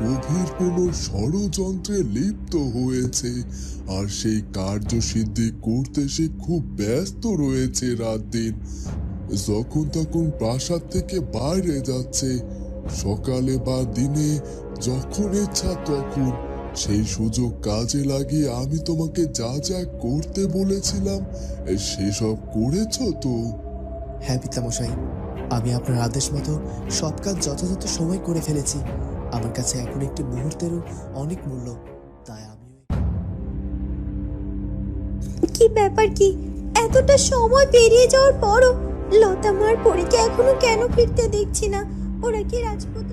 গভীর কোনো ষড়যন্ত্রে লিপ্ত হয়েছে, আর সেই কার্যসিদ্ধি করতে সে খুব ব্যস্ত রয়েছে রাত দিন। যখন তখন প্রাসাদ থেকে বাইরে যাচ্ছে, সকালে বা দিনে, যখন ইচ্ছা তখন। সেই সুযোগ কাজে লাগিয়ে আমি তোমাকে যা যা করতে বলেছিলাম সেসব করেছো তো? হ্যাঁ পিতামশাই, আমি আপনার আদেশ মতো সব কাজ যথাযথ সময় করে ফেলেছি। আমার কাছে এখন একটি মুহূর্তেরও অনেক মূল্য, তাই আমি কি ব্যাপার, কি এতটা সময় পেরিয়ে যাওয়ার পরও লতা মার পরীকে এখনো কেন ফিরতে দেখছি না? ওরা কি রাজপুত্র?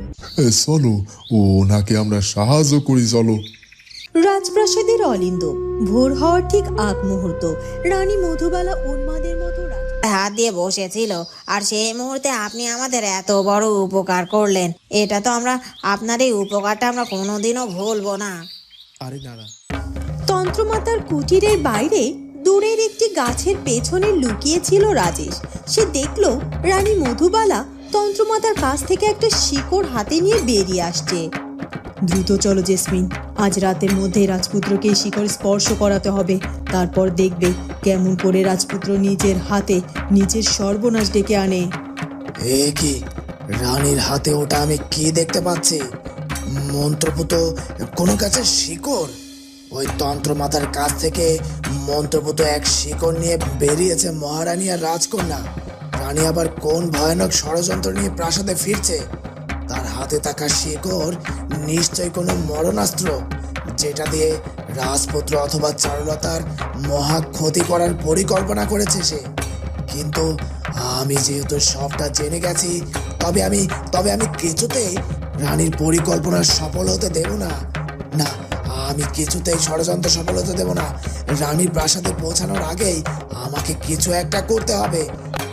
চলো, ওনাকে আমরা সাহায্য করি, চলো। রাজপ্রাসাদের অলিন্দ ভোর হওয়ার ঠিক আগ মুহূর্ত রানী মধুবালা উন্মাদের মতো হাত দিয়ে বসেছিল, আর সেই মুহূর্তে আপনি আমাদের এত বড় উপকার করলেন। এটা তো আমরা আপনার এই উপকারটা আমরা কোনোদিনও ভুলবো না। আরে নারা, তন্ত্রমাতার কুটিরের বাইরে দূরের একটি গাছের পেছনে লুকিয়ে ছিল রাজেশ। সে দেখল রানী মধুবালা তন্ত্রমাতার কাছ থেকে একটা শিকড় হাতে নিয়ে বেরিয়ে আসছে। দ্রুত চলো জেসমিন, আজ রাতের মধ্যে রাজপুত্রকে শিকড় স্পর্শ করাতে হবে। তারপর দেখবে কেমন করে রাজপুত্র নিজের হাতে নিজের সর্বনাশ ডেকে আনে। এ কি, রানীর হাতে ওটা আমি কি দেখতে পাচ্ছি? মন্ত্রপুত কোনো গাছের শিকড়? ওই তন্ত্রমাতার কাছ থেকে মন্ত্রপুত এক শিকড় নিয়ে বেরিয়েছে মহারানী আর রাজকন্যা। রানী আবার কোন ভয়ানক ষড়যন্ত্র নিয়ে প্রাসাদে ফিরছে? তার হাতে থাকা শিকড় নিশ্চয়ই কোনো মরণাস্ত্র, যেটা দিয়ে রাজপুত্র অথবা চারুলতার মহা ক্ষতি করার পরিকল্পনা করেছে সে। কিন্তু আমি যেহেতু সবটা জেনে গেছি, তবে আমি কিছুতেই রানীর পরিকল্পনা সফল হতে দেব না। না, আমি কিছুতেই ষড়যন্ত্র সফল হতে দেব না। রানীর প্রাসাদে পৌঁছানোর আগেই আমাকে কিছু একটা করতে হবে।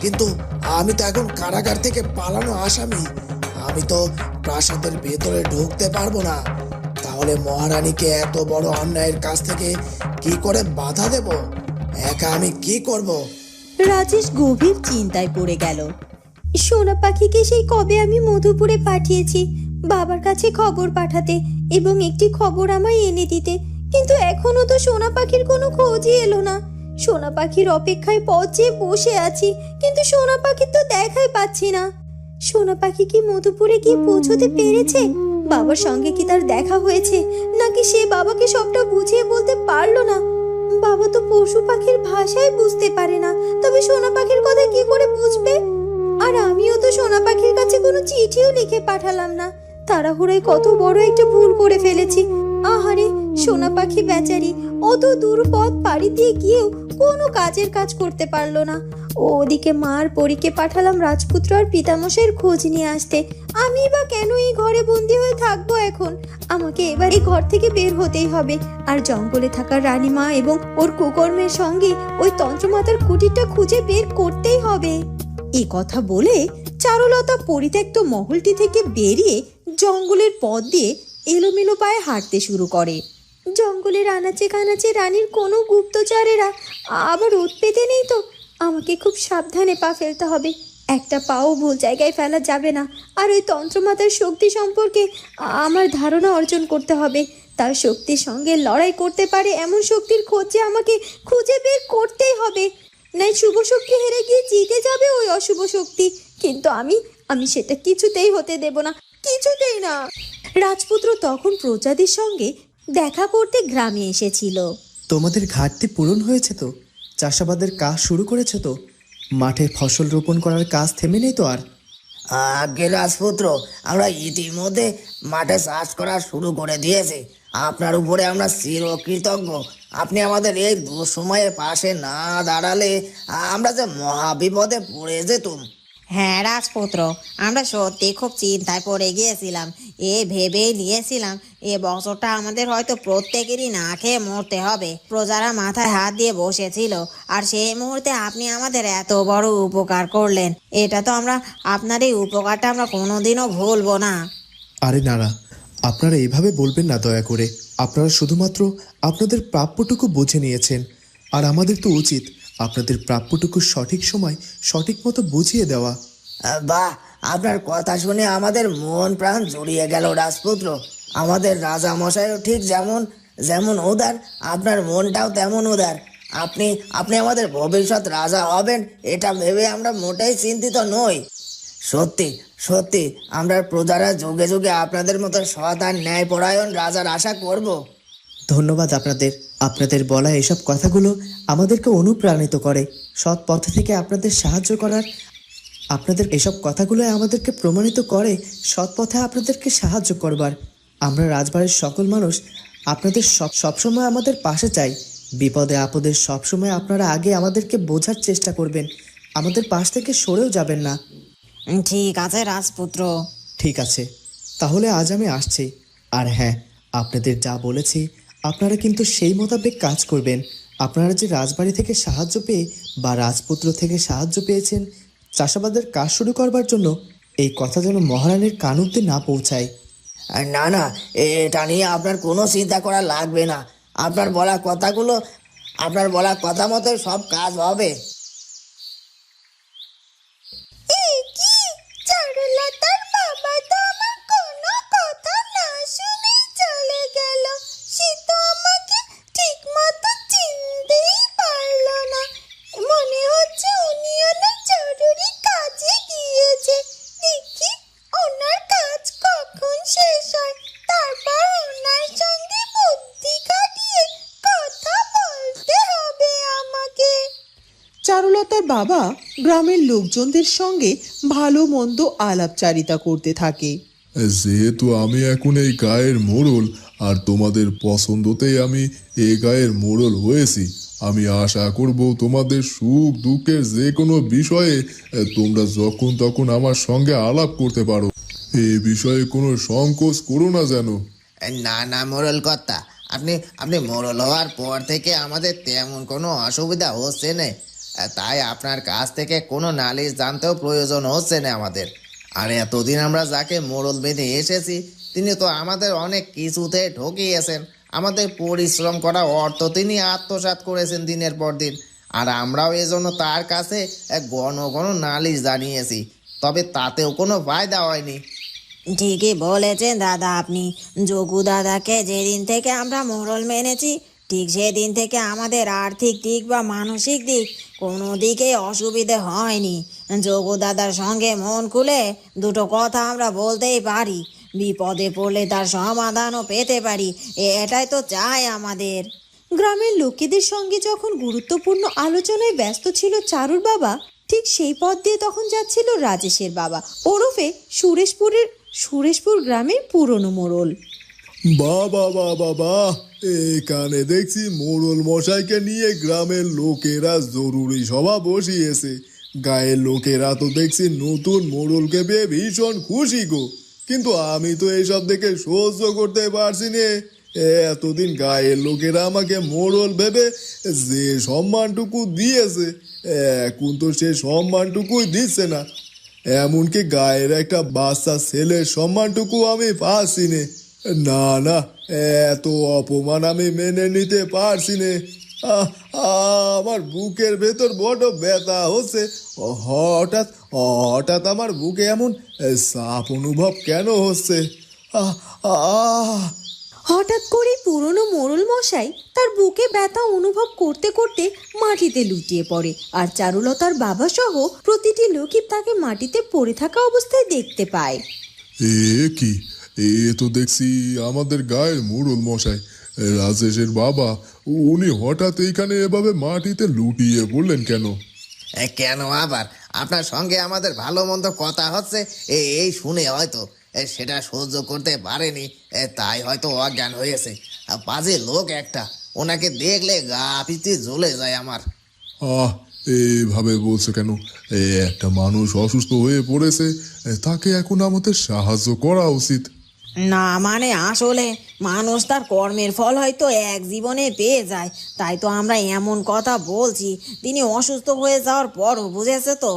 কিন্তু আমি তো এখন কারাগার থেকে পালানো আসামি। আমি তো প্রাসাদের ভেতরে ঢুকতে পারবো না। তাহলে মহারানীকে এত বড় অন্যায়ের কাছ থেকে কি করে বাধা দেব? একা আমি কি করব? রাজেশ গভীর চিন্তায় পড়ে গেল। সোনা পাখিকে সেই কবে আমি মধুপুরে পাঠিয়েছি বাবার কাছে খবর পাঠাতে এবং একটি খবর আমায় এনে দিতে, কিন্তু এখনো তো সোনা পাখির কোনো খোঁজই এলো না। সোনা পাখির অপেক্ষায় পথ চেয়ে বসে আছি, কিন্তু সোনা পাখির তো দেখাই পাচ্ছি না। সোনা পাখি কি মধুপুরে গিয়ে পৌঁছতে পেরেছে? বাবার সঙ্গে কি তার দেখা হয়েছে, নাকি সে বাবাকে সবটা বুঝিয়ে বলতে পারলো না? বাবা তো পশু পাখির ভাষায় বুঝতে পারে না, তবে সোনা পাখির কথা কি করে বুঝবে? আর আমিও তো সোনা পাখির কাছে কোনো চিঠিও লিখে পাঠালাম না। তাড়াহুড়োয় কত বড় একটা ভুল করে ফেলেছি। আহারে, সোনা পাখি বেচারি অত দূর পথ পাড়ি দিয়ে গিয়েও কোনো কাজের কাজ করতে পারলো না। ওদিকে মার পরীকে পাঠালাম রাজপুত্র আর পিতামশাইয়ের খোঁজ নিয়ে আসতে। আমি বা কেন এই ঘরে বন্দি হয়ে থাকবো এখন? আমাকে এবার এই ঘর থেকে বের হতেই হবে, আর জঙ্গলে থাকা রানীমা এবং ওর কুকর্মের সঙ্গে ওই তন্ত্রমাতার কুটিরটা খুঁজে বের করতেই হবে। এই কথা বলে চারুলতা পরিত্যক্ত মহলটি থেকে বেরিয়ে জঙ্গলের পথ দিয়ে এলোমেলো পায়ে হাঁটতে শুরু করে। জঙ্গলের আনাচে কানাচে রানীর কোনো গুপ্তচরেরা আবার ওত পেতে নেই তো? আমাকে খুব সাবধানে পা ফেলতে হবে, একটা পাও ভুল জায়গায় ফেলা যাবে না। আর ওই তন্ত্রমাতার শক্তি সম্পর্কে আমার ধারণা অর্জন করতে হবে। তার শক্তির সঙ্গে লড়াই করতে পারে এমন শক্তির খোঁজে আমাকে খুঁজে বের করতেই হবে। নাই শুভ শক্তি হেরে গিয়ে জিতে যাবে ওই অশুভ শক্তি, কিন্তু আমি সেটা কিছুতেই হতে দেব না, কিছুতেই না। রাজপুত্র তখন প্রজাদের সঙ্গে দেখা করতে গ্রামে এসেছিল। তোমাদের ঘাটতি পূরণ হয়েছে তো? চাষাবাদের কাজ শুরু করেছে তো? মাঠে ফসল রোপণ করার কাজ থেমে নেই তো আর? আগে রাজপুত্র, আমরা ইতিমধ্যে মাঠে চাষ করা শুরু করে দিয়েছি। আপনার উপরে আমরা চিরকৃতজ্ঞ। আপনি আমাদের এই দুঃসময়ে পাশে না দাঁড়ালে আমরা যে মহা বিপদে পড়ে যেতুম। হ্যাঁ রাজপুত্র, আমরা সত্যি খুব চিন্তায় পড়ে গিয়েছিলাম। ভেবেই নিয়েছিলাম এ বছরটা আমাদের হয়তো প্রত্যেকেরই না খেয়ে মরতে হবে। প্রজারা মাথায় হাত দিয়ে বসেছিল, আর সেই মুহূর্তে আপনি আমাদের এত বড় উপকার করলেন। এটা তো আমরা আপনার এই উপকারটা আমরা কোনোদিনও ভুলবো না। আরে নারা, আপনারা এভাবে বলবেন না দয়া করে। আপনারা শুধুমাত্র আপনাদের প্রাপ্যটুকু বুঝে নিয়েছেন, আর আমাদের তো উচিত আপনাদের প্রাপ্যটুকু সঠিক সময় সঠিক মতো বুঝিয়ে দেওয়া। বাহ, আপনার কথা শুনে আমাদের মন প্রাণ জুড়িয়ে গেল রাজপুত্র। আমাদের রাজা মশাইও ঠিক যেমন যেমন উদার, আপনার মনটাও তেমন উদার। আপনি আপনি আমাদের ভবিষ্যৎ রাজা হবেন এটা ভেবে আমরা মোটেই চিন্তিত নই। সত্যি সত্যি আমরা প্রজারা যুগে যুগে আপনাদের মতো সৎ আর ন্যায়পরায়ণ রাজার আশা করব। ধন্যবাদ আপনাদের। আপনাদের বলা এসব কথাগুলো আমাদেরকে অনুপ্রাণিত করে সৎ পথ থেকে আপনাদের সাহায্য করার। আপনাদের এসব কথাগুলো আমাদেরকে প্রমাণিত করে সৎ পথে আপনাদেরকে সাহায্য করবার। আমরা রাজবাড়ির সকল মানুষ আপনাদের সবসময় আমাদের পাশে চাই। বিপদে আপদে সবসময় আপনারা আগে আমাদেরকে বোঝার চেষ্টা করবেন, আমাদের পাশ থেকে সরেও যাবেন না। ঠিক আছে রাজপুত্র। ঠিক আছে, তাহলে আজ আমি আসছি। আর হ্যাঁ, আপনাদের যা বলেছি আপনারা কিন্তু সেই মোতাবেক কাজ করবেন। আপনারা যে রাজবাড়ি থেকে সাহায্য পেয়ে বা রাজপুত্র থেকে সাহায্য পেয়েছেন চাষাবাদের কাজ শুরু করবার জন্য, এই কথা যেন মহারানীর কান অব্দি না পৌঁছায়। আর না না, এটা নিয়ে আপনার কোনো চিন্তা করা লাগবে না। আপনার বলা কথা মতো সব কাজ হবে। চারুলতার বাবা তো আমার কোনো কথা না শুনেই চলে গেল। সে তো আমাকে ঠিক মতো চিনতেই পারলো না। মনে হচ্ছে উনি অনেক জরুরি কাজে গিয়েছে। দেখি ওনার কাজ কখন শেষ হয়, তারপর ওনার সঙ্গে বুদ্ধি খাটিয়ে কথা বলতে হবে আমাকে। চারুলতার বাবা গ্রামের লোকজনদের সঙ্গে ভালো মন্দ আলাপচারিতা করতে থাকে। যেহেতু আমি এখন এই গায়ের মোড়ল আর তোমাদের পছন্দতেই আমি এই গায়ের মোড়ল হয়েছি, আমি আশা করব তোমাদের সুখ দুঃখের যে কোনো বিষয়ে তোমরা যখন তখন আমার সঙ্গে আলাপ করতে পারো। এই বিষয়ে কোনো সংকোচ করো না যেন। না না মোড়ল কর্তা, আপনি আপনি মোড়ল হওয়ার পর থেকে আমাদের তেমন কোনো অসুবিধা হচ্ছে না, তাই আপনার কাছ থেকে কোনো নালিশ জানতেও প্রয়োজন হচ্ছে না আমাদের। আর এতদিন আমরা যাকে মোড়ল মেনে এসেছি তিনি তো আমাদের অনেক কিছুতে ঠকিয়েছেন। আমাদের পরিশ্রম করা অর্থ তিনি আত্মসাৎ করেছেন দিনের পর দিন, আর আমরাও এজন্য তার কাছে ঘন ঘন নালিশ জানিয়েছি, তবে তাতেও কোনো ফায়দা হয়নি। ঠিকই বলেছেন দাদা আপনি। যোগু দাদাকে যেদিন থেকে আমরা মোড়ল মেনেছি ঠিক সেদিন থেকে আমাদের আর্থিক দিক বা মানসিক দিক কোনো দিকেই অসুবিধে হয়নি। যোগু দাদার সঙ্গে মন খুলে দুটো কথা আমরা বলতেই পারি, বিপদে পড়লে তার সমাধানও পেতে পারি। এটাই তো চাই আমাদের। গ্রামের লোকেদের সঙ্গে যখন গুরুত্বপূর্ণ আলোচনায় ব্যস্ত ছিল চারুর বাবা, ঠিক সেই পথ দিয়ে তখন যাচ্ছিল রাজেশের বাবা, ওরফে সুরেশপুর গ্রামের পুরনো মোড়ল। বাবা বাবা বাহ, এখানে দেখছি মোড়ল মশাইকে নিয়ে গ্রামের লোকেরা জরুরি সভা বসিয়েছে। গায়ের লোকেরা তো দেখছি নতুন মোড়লকে পেয়ে ভীষণ খুশি গো, কিন্তু আমি তো এসব দেখে সহ্য করতে পারছি না। এতদিন গায়ের লোকেরা আমাকে মোড়ল ভেবে যে সম্মানটুকু দিয়েছে এখন তো সে সম্মানটুকুই দিচ্ছে না। এমনকি গায়ের একটা বাচ্চা ছেলের সম্মানটুকু আমি পাচ্ছি না। না না, এত অপমান আমি মেনে নিতে পারছি না। আমার বুকের ভেতর বড় ব্যথা হচ্ছে। হঠাৎ হঠাৎ আমার বুকে এমন চাপ অনুভব কেন হচ্ছে? আহ আহ হঠাৎ করে পুরনো মোড়ল মশাই তার বুকে ব্যথা অনুভব করতে করতে মাটিতে লুটিয়ে পড়ে, আর চারুলতার বাবা সহ প্রতিটি লোকই তাকে মাটিতে পড়ে থাকা অবস্থায় দেখতে পায়। এ কি, এ তো দেখছি আমাদের গায়ের মোড়ল মশাই, রাজেশের বাবা। উনি হঠাৎ এইখানে এভাবে মাটিতে লুটিয়ে পড়লেন কেন? কেন আবার? আপনার সঙ্গে আমাদের ভালো মন্দ কথা হচ্ছে, এই শুনে হয়তো সেটা সহ্য করতে পারেনি, তাই হয়তো অজ্ঞান হয়েছে। বাজে লোক একটা, ওনাকে দেখলে গা পিছু জ্বলে যায় আমার। এইভাবে বলছো কেন? একটা মানুষ অসুস্থ হয়ে পড়েছে, তাকে এখন আমাদের সাহায্য করা উচিত। না মানে আসলে মানুষ তার কর্মের ফল হয়তো এক জীবনে পেয়ে যায়, তাই তো আমরা এমন কথা বলছি। তিনি অসুস্থ হয়ে যাওয়ার পরও বুঝেছে তো।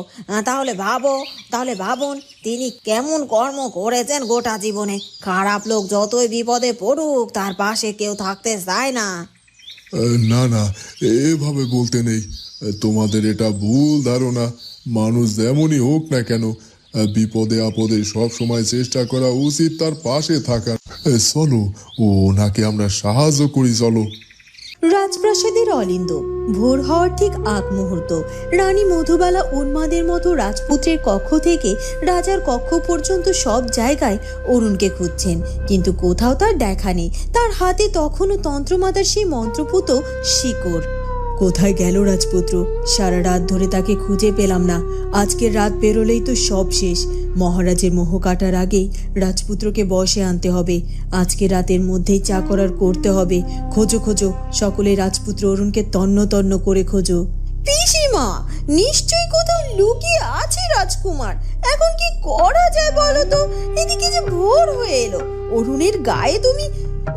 তাহলে ভাবুন তিনি কেমন কর্ম করেছেন গোটা জীবনে। খারাপ লোক যতই বিপদে পড়ুক তার পাশে কেউ থাকতে চায় না। না না, এভাবে বলতে নেই। তোমাদের এটা ভুল ধারণা। মানুষ যেমনই হোক না কেন, বিপদে আপদে সব সময় চেষ্টা করা উচিত তার পাশে থাকার। চলো ওনাকে আমরা সাহায্য করি, চলো। রাজপ্রাসাদের অলিন্দ ভোর হওয়ার ঠিক আগ মুহূর্ত। রানী মধুবালা উন্মাদের মতো রাজপুত্রের কক্ষ থেকে রাজার কক্ষ পর্যন্ত সব জায়গায় অরুণকে খুঁজছেন, কিন্তু কোথাও তার দেখা নেই। তার হাতে তখনও তন্ত্রমাতার সেই মন্ত্রপুত শিকড়। কোথায় গেল রাজপুত্র? সারা রাত ধরে তাকে খুঁজে পেলাম না। আজকের রাত পেরোলেই তো সব শেষ। মহারাজের মোহ কাটার আগেই রাজপুত্রকে বশে আনতে হবে। আজকে রাতের মধ্যেই চা করার করতে হবে। খোঁজো খোঁজো, সকলে রাজপুত্র অরুণকে তন্ন তন্ন করে খোঁজো। পিসিমা, নিশ্চয়ই কোথাও লুকিয়ে আছে রাজকুমার। এখন কি করা যায় বলো তো? এদিকে যে ভোর হয়ে এলো।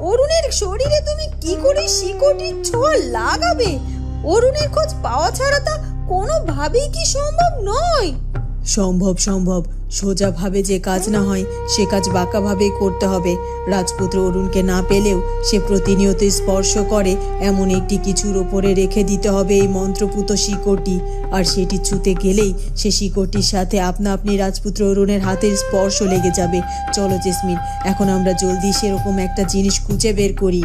অরুণের শরীরে তুমি কি করে শিকড়টির ছোঁয়া লাগাবে? অরুণের খোঁজ পাওয়া ছাড়া তা কোনোভাবেই কি সম্ভব নয়। সম্ভব। সোজা ভাবে যে কাজ না হয় সে কাজ বাঁকা ভাবে করতে হবে। রাজপুত্র অরুণকে না পেলেও সে প্রতিনিয়ত স্পর্শ করে এমন একটি কিছুর ওপরে রেখে দিতে হবে এই মন্ত্রপুত শিকড়টি, আর সেটি ছুঁতে গেলেই সে শিকড়টির সাথে আপনা আপনি রাজপুত্র অরুণের হাতের স্পর্শ লেগে যাবে। চলো জেসমিন, এখন আমরা জলদি সেরকম একটা জিনিস খুঁজে বের করি।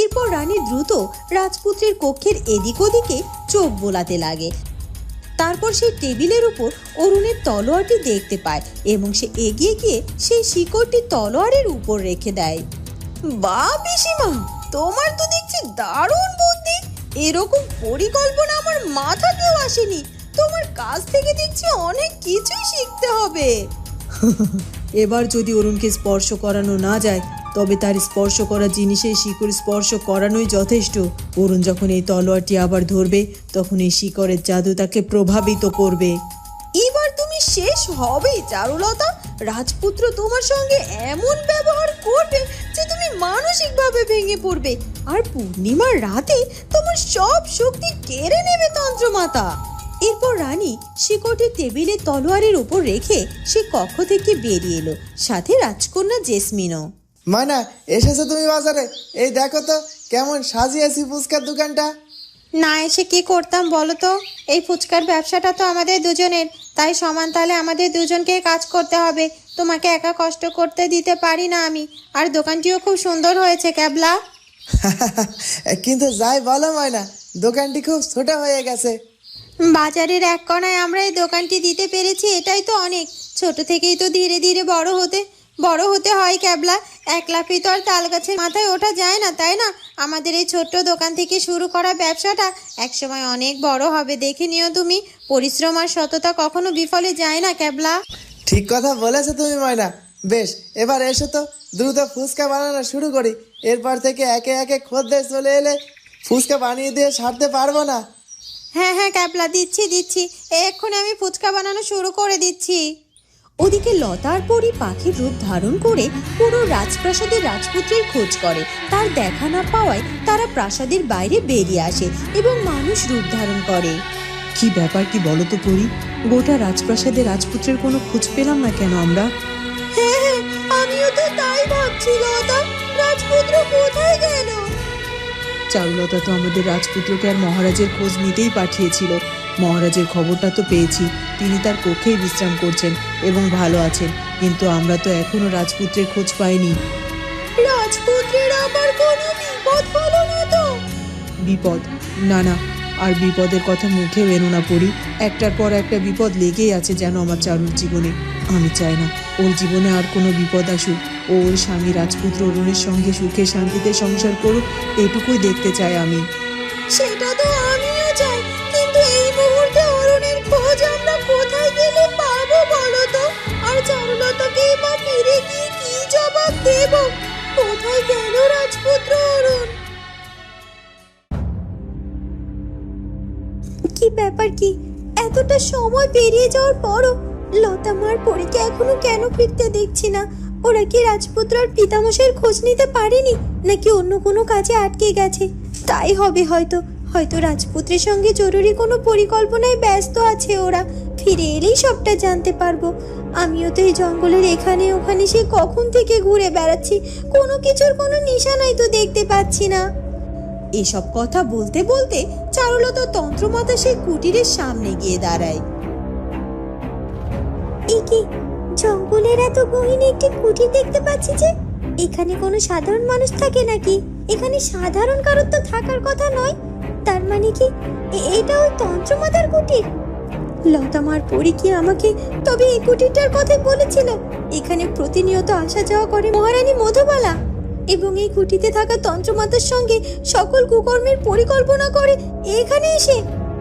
এরপর রানী দ্রুত রাজপুত্রের কক্ষের এদিক ওদিকে চোখ বোলাতে লাগে। তারপর সেই টেবিলের উপর অরুণের তলোয়ারটি দেখতে পায় এবং সে এগিয়ে গিয়ে সেই শিকড়টি তলোয়ারের উপর রেখে দেয়। বাহ পিসিমা, তোমার তো দেখছি দারুণ বুদ্ধি। এরকম পরিকল্পনা আমার মাথাতেও আসেনি। তোমার কাছ থেকে দেখছি অনেক কিছুই শিখতে হবে। এবার যদি অরুণকে স্পর্শ করানো না যায় তবে তার স্পর্শ করা জিনিসের শিকড় স্পর্শ করানোই যথেষ্ট। অরুণ যখন এই তলোয়ারটি আবার ধরবে তখন এই শিকড়ের জাদু তাকে প্রভাবিত করবে। এবার তুমি শেষ হবেই চারুলতা। রাজপুত্র তোমার সঙ্গে এমন ব্যবহার করবে যে তুমি মানসিকভাবে ভেঙে পড়বে, আর পূর্ণিমার রাতে তোমার সব শক্তি কেড়ে নেবে তন্ত্রমাতা। এরপর রানী শিকড়টি টেবিলে তলোয়ারের উপর রেখে সে কক্ষ থেকে বেরিয়ে এলো, সাথে রাজকন্যা জেসমিনও। ময়না, এসেছো তুমি বাজারে? এই দেখো তো কেমন সাজিয়েছি ফুচকার দোকানটা। না এসে কি করতাম বলো তো? এই ফুচকার ব্যবসাটা তো আমাদের দুজনের, তাই সমান তালে আমাদের দুজনকে কাজ করতে হবে। তোমাকে একা কষ্ট করতে দিতে পারি না আমি। আর দোকানটিও খুব সুন্দর হয়েছে ক্যাবলা। কিন্তু যাই বলো ময়না, দোকানটি খুব ছোট হয়ে গেছে। বাজারের এক কোণায় আমরা এই দোকানটি দিতে পেরেছি, এটাই তো অনেক। ছোট থেকেই তো ধীরে ধীরে বড় হতে হয় ক্যাবলা। এক লাফে তো আর তাল গাছের মাথায় ওঠা যায় না, তাই না? আমাদের এই ছোট্ট দোকান থেকে শুরু করা ব্যবসাটা একসময় অনেক বড় হবে, দেখে নিও তুমি। পরিশ্রম আর সততা কখনো বিফলে যায় না ক্যাবলা। ঠিক কথা বলেছো তুমি ময়না। বেশ, এবার এসো তো দ্রুত ফুচকা বানানো শুরু করি। এরপর থেকে একে একে খদ্দের চলে এলে ফুচকা বানিয়ে দিয়ে ছাড়তে পারবো না। হ্যাঁ ক্যাবলা, দিচ্ছি। এক্ষুনি আমি ফুচকা বানানো শুরু করে দিচ্ছি। ওদিকে লতার পরি পাখির রূপ ধারণ করে পুরো রাজপ্রাসাদের রাজপুত্রের খোঁজ করে। তার দেখা না পাওয়ায় তারা প্রাসাদের বাইরে বেরিয়ে আসে এবং মানুষ রূপ ধারণ করে। কি ব্যাপার কি বলো তো পরি? গোটা রাজপ্রাসাদের রাজপুত্রের কোনো খোঁজ পেলাম না কেন আমরা? হ্যাঁ, আমিও তো তাই ভাবছি লতা। রাজপুত্র কোথায় গেল? চারুলতা তো আমাদের রাজপুত্রকে আর মহারাজের খোঁজ নিতেই পাঠিয়েছিল। মহারাজের খবরটা তো পেয়েছি, তিনি তার কক্ষেই বিশ্রাম করছেন এবং ভালো আছেন, কিন্তু আমরা তো এখনো রাজপুত্রের খোঁজ পাইনি। রাজপুত্রের আবার কোনো বিপদ হলো না তো? বিপদ? না, আর বিপদের কথা মুখেও এনো না পড়ি। একটার পর একটা বিপদ লেগেই আছে যেন আমার চারুর জীবনে। আমি চাই না ওর জীবনে আর কোনো বিপদ আসুক। ওর স্বামী রাজপুত্র অরুণের সঙ্গে সুখে শান্তিতে সংসার করুক, এটুকুই দেখতে চাই আমি। সেটা তো আমিও চাই, কিন্তু এই মুহূর্তে অরুণের খোঁজ আমরা কোথায় গেলে পাবো বলো তো? আর চারুলতাকে বা ফিরে গিয়ে কি জবাব দেব? কোথায় গেল রাজপুত্র অরুণ? কি ব্যাপার কি? এতটা সময় পেরিয়ে যাওয়ার পরও লতা মার পরীকে এখনো কেন ফিরতে দেখছি না? ওরা কি রাজপুত্র আর পিতামশাইয়ের খোঁজ নিতে পারেনি, নাকি অন্য কোনো কাজে আটকে গেছে? তাই হবে হয়তো রাজপুত্রের সঙ্গে জরুরি কোনো পরিকল্পনায় ব্যস্ত আছে ওরা। ফিরে এলেই সবটা জানতে পারবো। আমিও তো এই জঙ্গলের এখানে ওখানে সে কখন থেকে ঘুরে বেড়াচ্ছি, কোনো কিছুর কোনো নিশানাই তো দেখতে পাচ্ছি না। এসব কথা বলতে বলতে চারুলতা তন্ত্রমাতা সেই কুটিরের সামনে গিয়ে দাঁড়ায়। কি জঙ্গলের এত গহীন একটি কুটির দেখতে পাচ্ছি যে? এখানে কোনো সাধারণ মানুষ থাকে নাকি? এখানে সাধারণ কারোর তো থাকার কথা নয়। তার মানে কি এটা ওই তন্ত্রমাতার কুটির? লতামার পরি কি আমাকে তবে এই কুটিরটার কথাই বলেছিল? এখানে প্রতিনিয়ত আসা যাওয়া করে মহারানী মধুবালা এবং এই কুটিতে থাকা তন্ত্রমাতার সঙ্গে সকল কুকর্মের পরিকল্পনা করে এখানে এসে।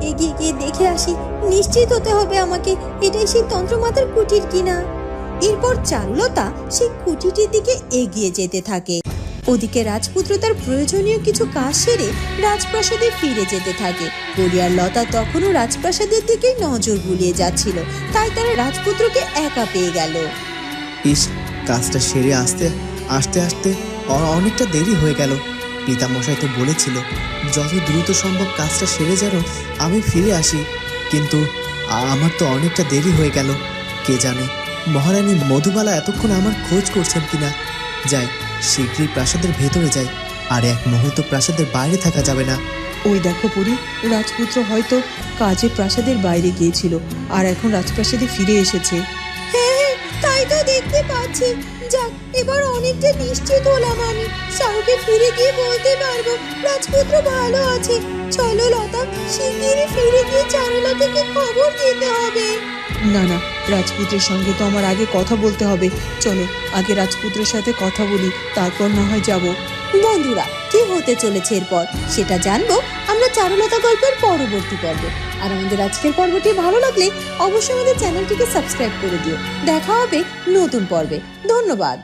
এগিয়ে গিয়ে দেখে আসি, নিশ্চিত হতে হবে আমাকে এটাই সেই তন্ত্রমাতার কুটির কিনা। এরপর চারুলতা সেই কুটিটির দিকে এগিয়ে যেতে থাকে। ওদিকে রাজপুত্র তার প্রয়োজনীয় কিছু কাজ সেরে রাজপ্রাসাদে ফিরে যেতে থাকে। পরি আর লতা তখনও রাজপ্রাসাদের দিকে নজর বুলিয়ে যাচ্ছিল, তাই তারা রাজপুত্রকে একা পেয়ে গেল। ইস, কাজটা সেরে আসতে আসতে অনেকটা দেরি হয়ে গেল। পিতামশাই তো বলেছিল যত দ্রুত সম্ভব কাজটা সেরে যেন আমি ফিরে আসি, কিন্তু আমার তো অনেকটা দেরি হয়ে গেল। কে জানে মহারানী মধুবালা এতক্ষণ আমার খোঁজ করছেন কিনা। যাই, শীঘ্রই প্রাসাদের ভেতরে যাই, আর এক মুহূর্ত প্রাসাদের বাইরে থাকা যাবে না। ওই দেখো পরি, রাজপুত্র হয়তো কাজে প্রাসাদের বাইরে গিয়েছিল আর এখন রাজপ্রাসাদে ফিরে এসেছে। হ্যাঁ, তাই তো দেখতে পাচ্ছি। যাক, এবার অনেকটা নিশ্চিত হলাম আমি। শাহকে ফিরে গিয়ে বলতে পারবো রাজপুত্র ভালো আছে। চলো লতা, শিগগিরই ফিরে গিয়ে চারুলতাকে খবর দিতে হবে। না না, রাজপুত্রের সঙ্গে তো আমার আগে কথা বলতে হবে। চলো আগে রাজপুত্রের সাথে কথা বলি, তারপর না হয় যাব। বন্ধুরা, কি হতে চলেছে এরপর সেটা জানবো আমরা চারুলতা গল্পের পরবর্তী পর্বে। আর আমাদের আজকের পর্বটি ভালো লাগলে অবশ্যই আমাদের চ্যানেলটিকে সাবস্ক্রাইব করে দিও। দেখা হবে নতুন পর্বে। ধন্যবাদ।